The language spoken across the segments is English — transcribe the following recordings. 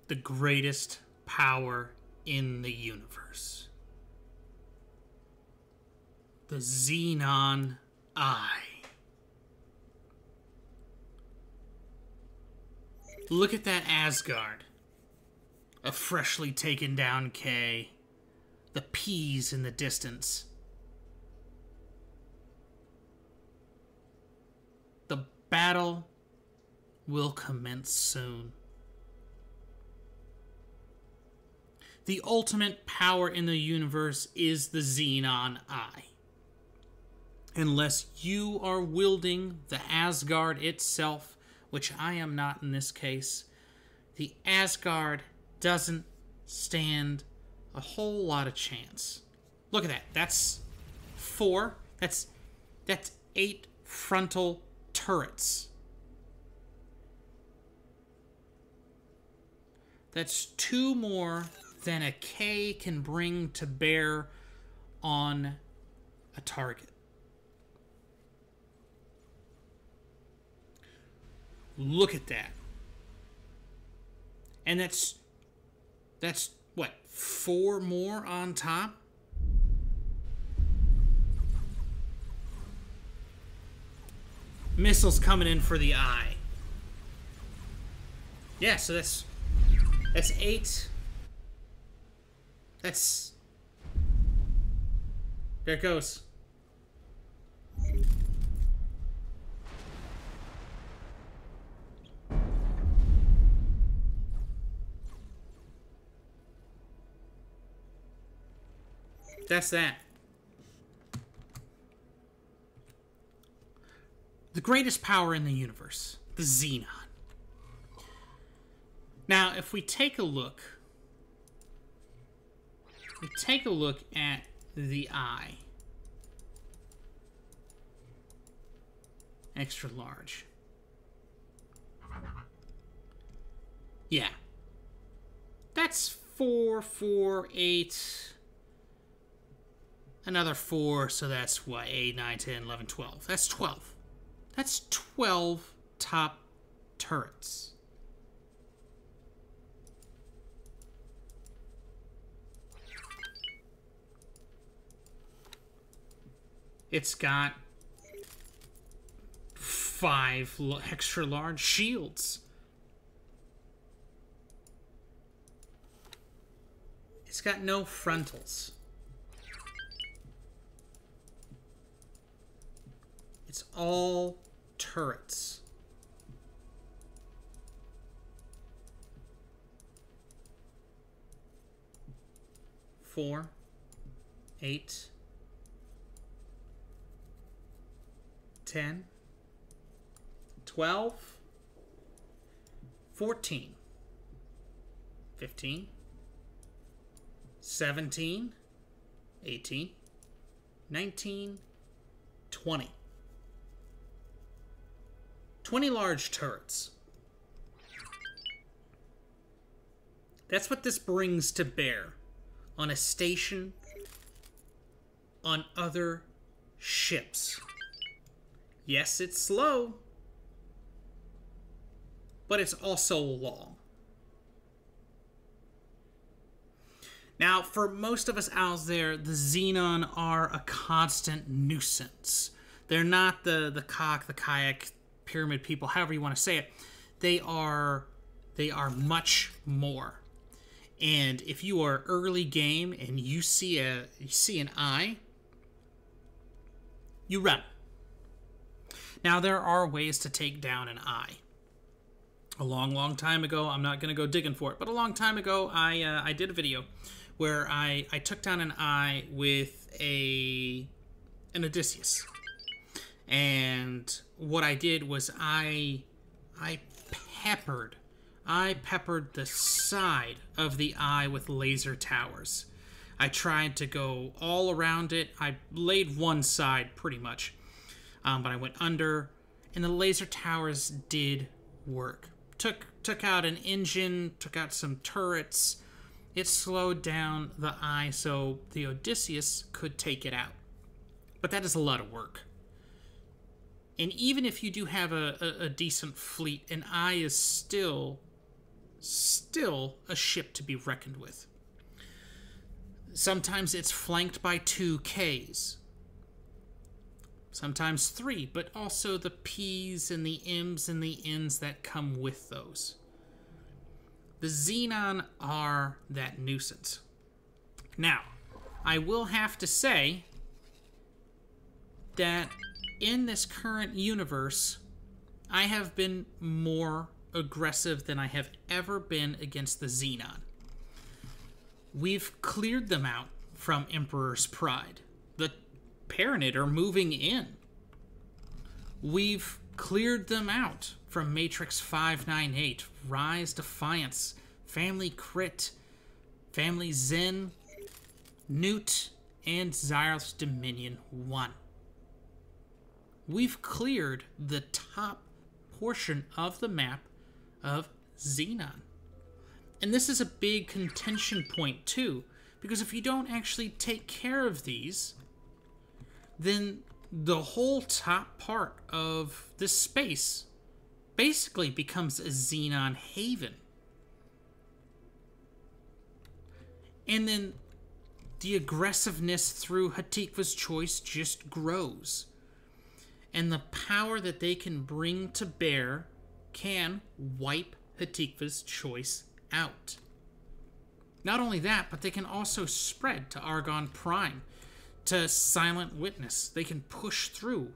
The greatest power in the universe. The Xenon Eye. Look at that Asgard. A freshly taken down K. The P's in the distance. The battle will commence soon. The ultimate power in the universe is the Xenon Eye. Unless you are wielding the Asgard itself, which I am not in this case, the Asgard doesn't stand a whole lot of chance. Look at that. That's 4. That's 8 frontal turrets. That's 2 more than a K can bring to bear on a target. Look at that. And that's what, 4 more on top? Missiles coming in for the eye. Yeah, so that's 8. There it goes. That's that. The greatest power in the universe, the Xenon. Now, if we take a look, at the eye. Extra large. Yeah. That's 4, 4, 8. Another 4, so that's what? 8, 9, 10, 11, 12. That's 12. That's 12 top turrets. It's got 5 extra large shields. It's got no frontals. It's all turrets. Four, 8, 10, 12, 14, 15, 17, 18, 19, 20. 20 large turrets. That's what this brings to bear on a station, on other ships. Yes, it's slow, but it's also long. Now, for most of us out there, the Xenon are a constant nuisance. They're not the cock, the kayak, pyramid people, however you want to say it. They are much more. And if you are early game and you see an eye, you run. Now, there are ways to take down an eye. A long time ago, I'm not going to go digging for it, but a long time ago, I did a video where I took down an eye with an Odysseus. And what I did was I peppered the side of the eye with laser towers. I tried to go all around it. I laid one side pretty much, but I went under, and the laser towers did work. Took out an engine, took out some turrets. It slowed down the eye so the Odysseus could take it out. But that is a lot of work. And even if you do have a decent fleet, an eye is still a ship to be reckoned with. Sometimes it's flanked by 2 Ks. Sometimes 3, but also the Ps and the Ms and the Ns that come with those. The Xenon are that nuisance. Now, I will have to say that in this current universe, I have been more aggressive than I have ever been against the Xenon. We've cleared them out from Emperor's Pride. The Paranid are moving in. We've cleared them out from Matrix 598, Rise Defiance, Family Crit, Family Zen, Newt, and Xyros Dominion 1. We've cleared the top portion of the map of Xenon. And this is a big contention point too, because if you don't actually take care of these, then the whole top part of this space basically becomes a Xenon haven. And then the aggressiveness through Hatikva's choice just grows. And the power that they can bring to bear can wipe Hatikva's choice out. Not only that, but they can also spread to Argon Prime, to Silent Witness. They can push through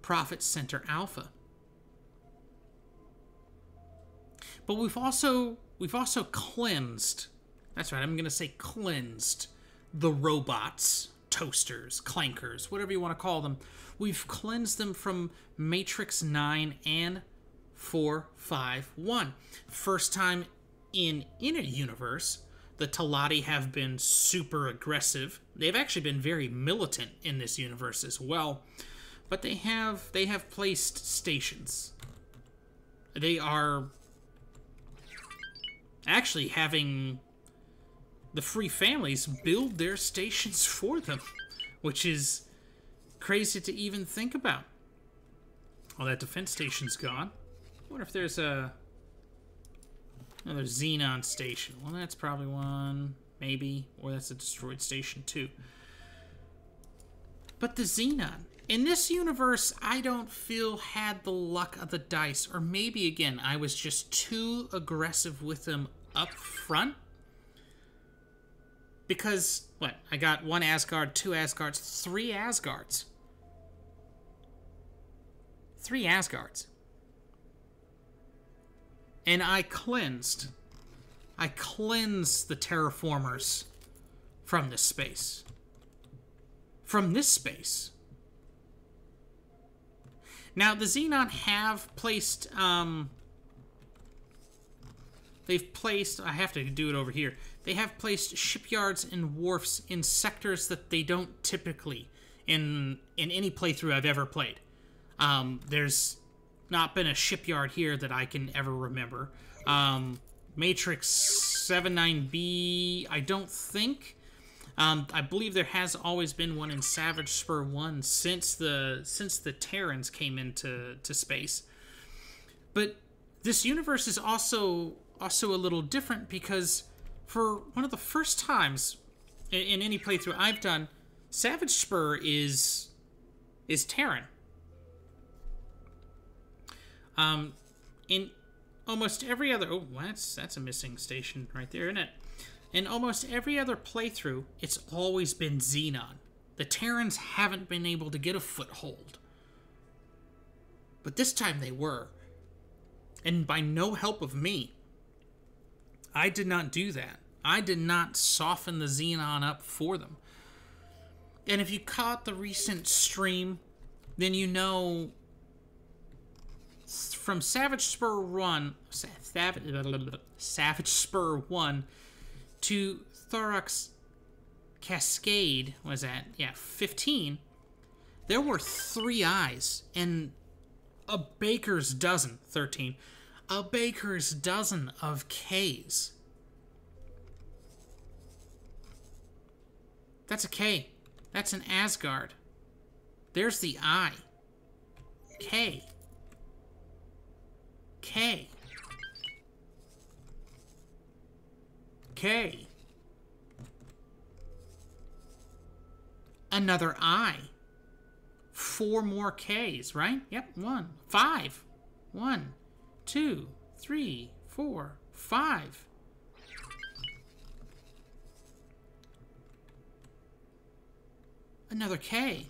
Prophet Center Alpha. But we've also cleansed, that's right, I'm going to say cleansed, the robots, toasters, clankers, whatever you want to call them. We've cleansed them from Matrix 9 and 451. First time in a universe, the Teladi have been super aggressive. They've actually been very militant in this universe as well. But they have placed stations. They are actually having the free families build their stations for them, which is crazy to even think about. Oh, that defense station's gone. I wonder if there's another Xenon station. Well, that's probably one, maybe, or that's a destroyed station too. But the Xenon, in this universe, I don't feel had the luck of the dice, or maybe, again, I was just too aggressive with them up front. Because, what, I got 1 Asgard, 2 Asgards, 3 Asgards. 3 Asgards. And I cleansed the terraformers from this space. From this space. Now, the Xenon have placed, they've placed, I have to do it over here. They have placed shipyards and wharfs in sectors that they don't typically in any playthrough I've ever played. There's not been a shipyard here that I can ever remember. Matrix 79B, I don't think. I believe there has always been one in Savage Spur 1 since the Terrans came into space. But this universe is also a little different because for one of the first times in any playthrough I've done, Savage Spur is Terran. In almost every other... Oh, that's a missing station right there, isn't it? In almost every other playthrough, it's always been Xenon. The Terrans haven't been able to get a foothold. But this time they were. And by no help of me. I did not do that. I did not soften the Xenon up for them. And if you caught the recent stream, then you know... From Savage Spur 1 to Thorax Cascade, was that? Yeah, 15. There were 3 eyes and a baker's dozen, 13. A baker's dozen of Ks. That's a K. That's an Asgard. There's the eye. K. K. K. Another I. 4 more Ks, right? Yep, 1. 5. 1, 2, 3, 4, 5. Another K.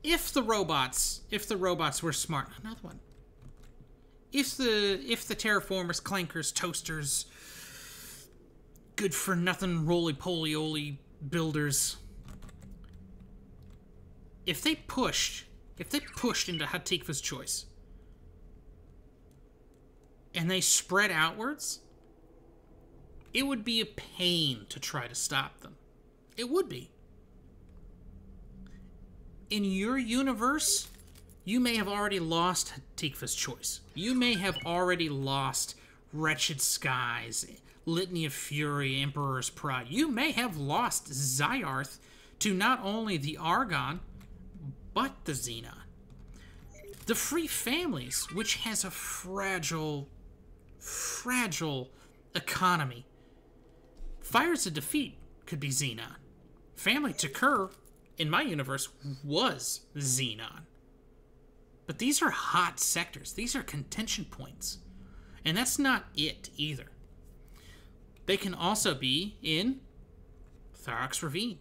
If the robots were smart, another one. If the terraformers, clankers, toasters, good for nothing roly-poly-oly builders, if they pushed into Hatikva's choice and they spread outwards, it would be a pain to try to stop them. It would be. In your universe, you may have already lost Hatikva's choice. You may have already lost Wretched Skies, Litany of Fury, Emperor's Pride. You may have lost Zyarth to not only the Argon, but the Xenon. The Free Families, which has a fragile economy. Fires of Defeat could be Xenon. Family Takur, in my universe, was Xenon. But these are hot sectors. These are contention points. And that's not it either. They can also be in Tharok's Ravine,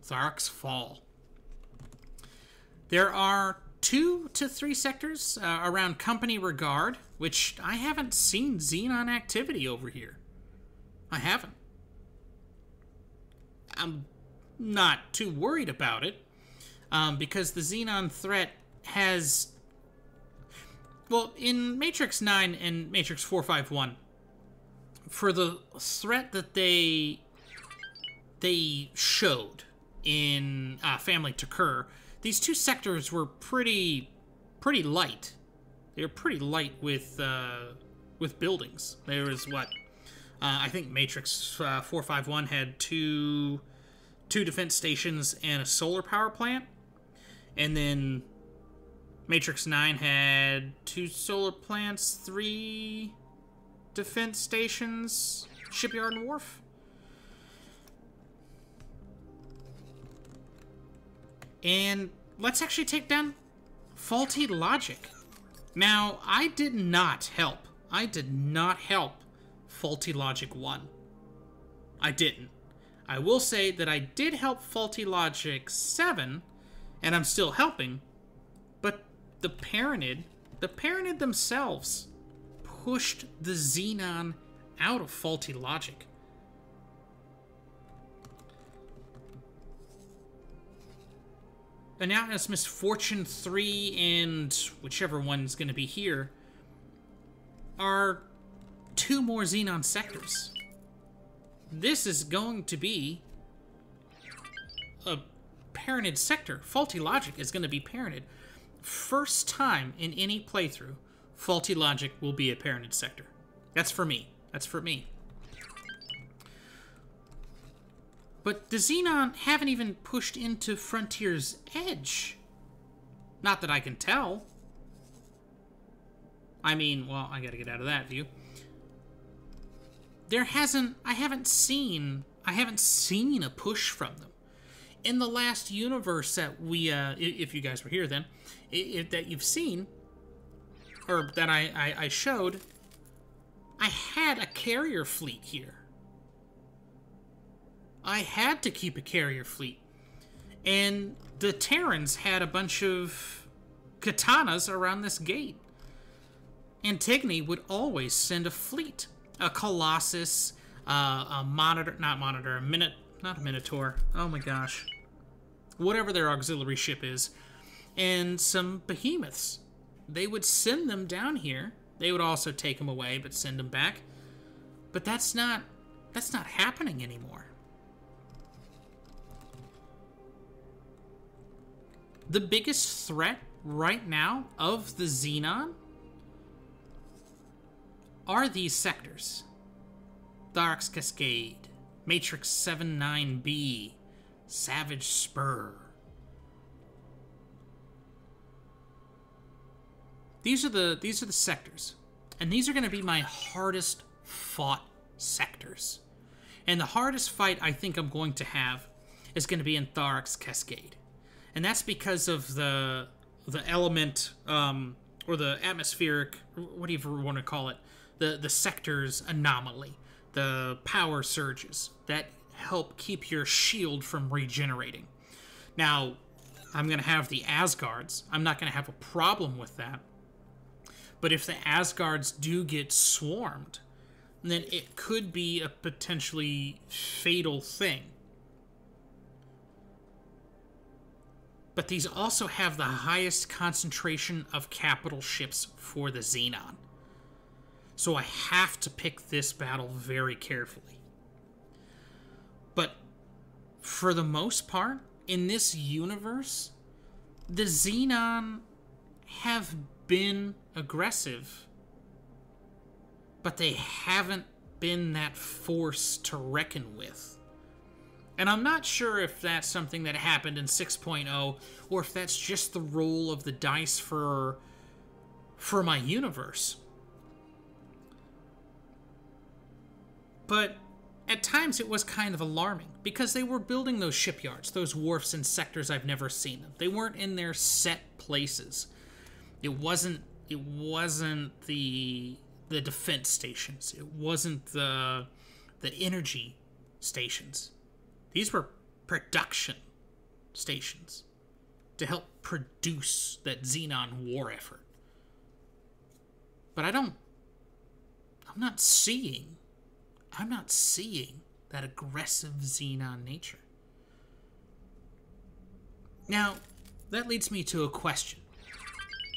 Tharok's Fall. There are 2 to 3 sectors around Company Regard, which I haven't seen Xenon activity over here. I haven't. I'm not too worried about it, because the Xenon threat has... Well, in Matrix 9 and Matrix 451, for the threat that they showed in Family Takur, these 2 sectors were pretty light. They were pretty light with buildings. There was what? I think Matrix 451 had two defense stations and a solar power plant, and then Matrix 9 had 2 solar plants, 3 defense stations, shipyard and wharf. And let's actually take down Faulty Logic. Now, I did not help Faulty Logic 1. I didn't. I will say that I did help Faulty Logic 7, and I'm still helping, but the Paranid themselves pushed the Xenon out of Faulty Logic. And now as Misfortune 3 and whichever one's going to be here are 2 more Xenon sectors. This is going to be a Paranid sector. Faulty Logic is going to be Paranid. First time in any playthrough, Faulty Logic will be a Paranid sector. That's for me. That's for me. But the Xenon haven't even pushed into Frontier's edge. Not that I can tell. I mean, well, I gotta get out of that view. I haven't seen a push from them. In the last universe that we, if you guys were here then, that you've seen, or that I showed, I had a carrier fleet here. I had to keep a carrier fleet. And the Terrans had a bunch of katanas around this gate. Antigone would always send a fleet. A Colossus, a Monitor, not a Minotaur. Oh my gosh. Whatever their auxiliary ship is. And some behemoths. They would send them down here. They would also take them away, but send them back. But that's not happening anymore. The biggest threat right now of the Xenon are these sectors. Tharok's Cascade, Matrix 79B, Savage Spur. These are the sectors. And these are going to be my hardest fought sectors. And the hardest fight I think I'm going to have is going to be in Thorax Cascade. And that's because of the element, or the atmospheric, whatever you want to call it, the sector's anomaly, the power surges that help keep your shield from regenerating. Now, I'm going to have the Asgards. I'm not going to have a problem with that. But if the Asgards do get swarmed, then it could be a potentially fatal thing. But these also have the highest concentration of capital ships for the Xenon. So I have to pick this battle very carefully. But for the most part, in this universe, the Xenon have been aggressive, but they haven't been that force to reckon with. And I'm not sure if that's something that happened in 6.0, or if that's just the roll of the dice for my universe. But at times it was kind of alarming, because they were building those shipyards, those wharfs in sectors I've never seen them. They weren't in their set places. It wasn't the defense stations. It wasn't the energy stations. These were production stations to help produce that Xenon war effort. But I'm not seeing that aggressive Xenon nature. Now, that leads me to a question.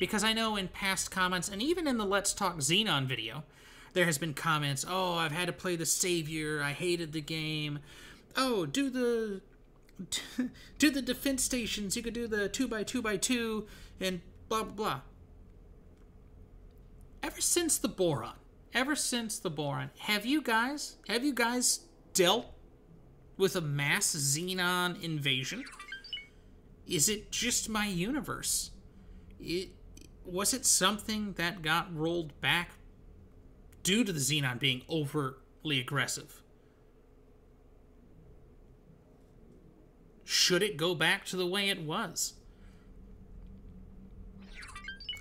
Because I know in past comments, and even in the Let's Talk Xenon video, there has been comments, oh, I've had to play the Savior, I hated the game. Oh, do the defense stations, you could do the 2x2x2, and blah, blah, blah. Ever since the Boron, have you guys dealt with a mass Xenon invasion? Is it just my universe? Was it something that got rolled back due to the Xenon being overtly aggressive? Should it go back to the way it was?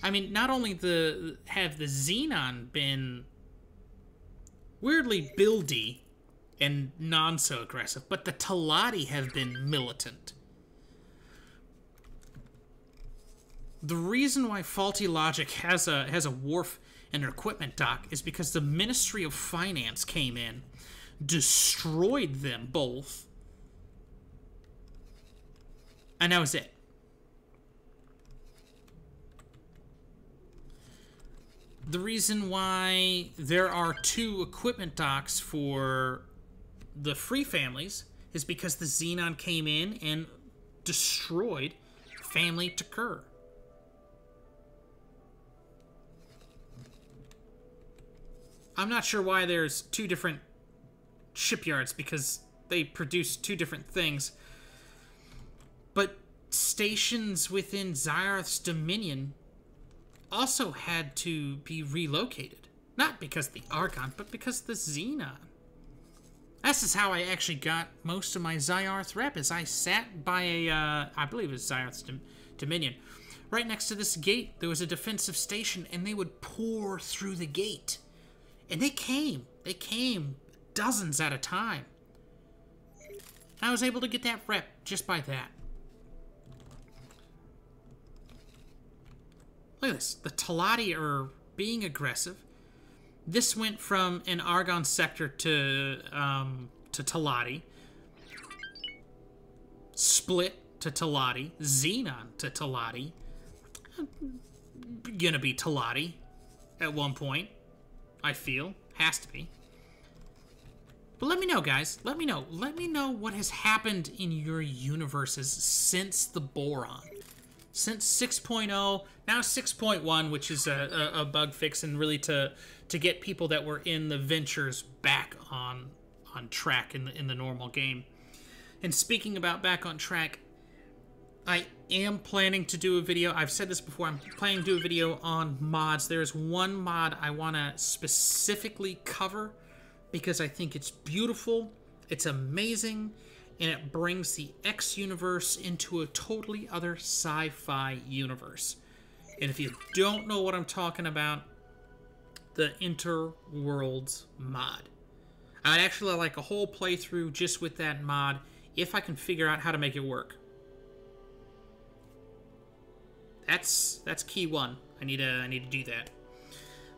I mean, not only have the Xenon been weirdly buildy and non-so-aggressive, but the Teladi have been militant. The reason why Faulty Logic has a wharf and an equipment dock is because the Ministry of Finance came in, destroyed them both, and that was it. The reason why there are 2 equipment docks for the free families is because the Xenon came in and destroyed Family to Cur. I'm not sure why there's 2 different shipyards, because they produce 2 different things. But stations within Xayarth's dominion also had to be relocated. Not because of the Argon, but because of the Xenon. This is how I actually got most of my Xayarth rep, is I sat by a, I believe it was Xayarth's dominion. Right next to this gate, there was a defensive station, and they would pour through the gate. And they came dozens at a time. I was able to get that rep just by that. Look at this. The Teladi are being aggressive. This went from an Argon sector to Teladi. Split to Teladi. Xenon to Teladi. Gonna be Teladi at one point, I feel. Has to be. But let me know, guys. Let me know. Let me know what has happened in your universes since the Boron. Since 6.0, now 6.1, which is a bug fix, and really to get people that were in the ventures back on on track in the normal game. And speaking about back on track, I am planning to do a video. I've said this before. I'm planning to do a video on mods. There's one mod I want to specifically cover because I think it's beautiful, it's amazing, and it brings the X universe into a totally other sci-fi universe. And if you don't know what I'm talking about, the Interworlds mod. I'd actually like a whole playthrough just with that mod if I can figure out how to make it work. That's key one. I need to do that.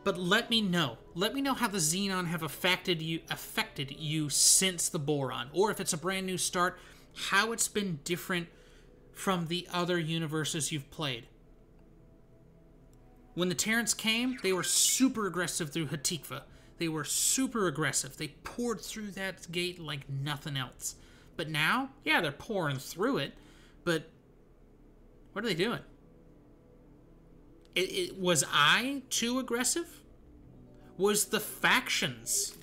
But let me know. Let me know how the Xenon have affected you since the Boron, or if it's a brand new start, how it's been different from the other universes you've played. When the Terrans came, they were super aggressive through Hatikva. They were super aggressive. They poured through that gate like nothing else. But now, yeah, they're pouring through it, but what are they doing? Was I too aggressive? Was the factions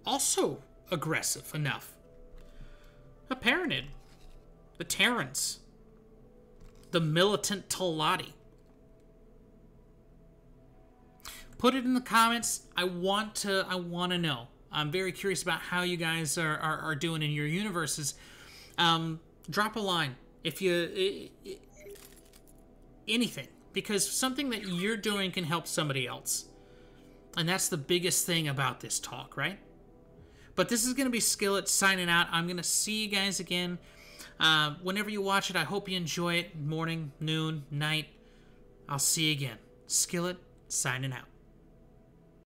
also aggressive enough? A Paranid, the Terrans, the militant Teladi. Put it in the comments. I want to know. I'm very curious about how you guys are doing in your universes. Drop a line if you anything, because something that you're doing can help somebody else, and that's the biggest thing about this talk, right? But this is going to be Skillet signing out. I'm going to see you guys again whenever you watch it. I hope you enjoy it. Morning, noon, night. I'll see you again. Skillet signing out.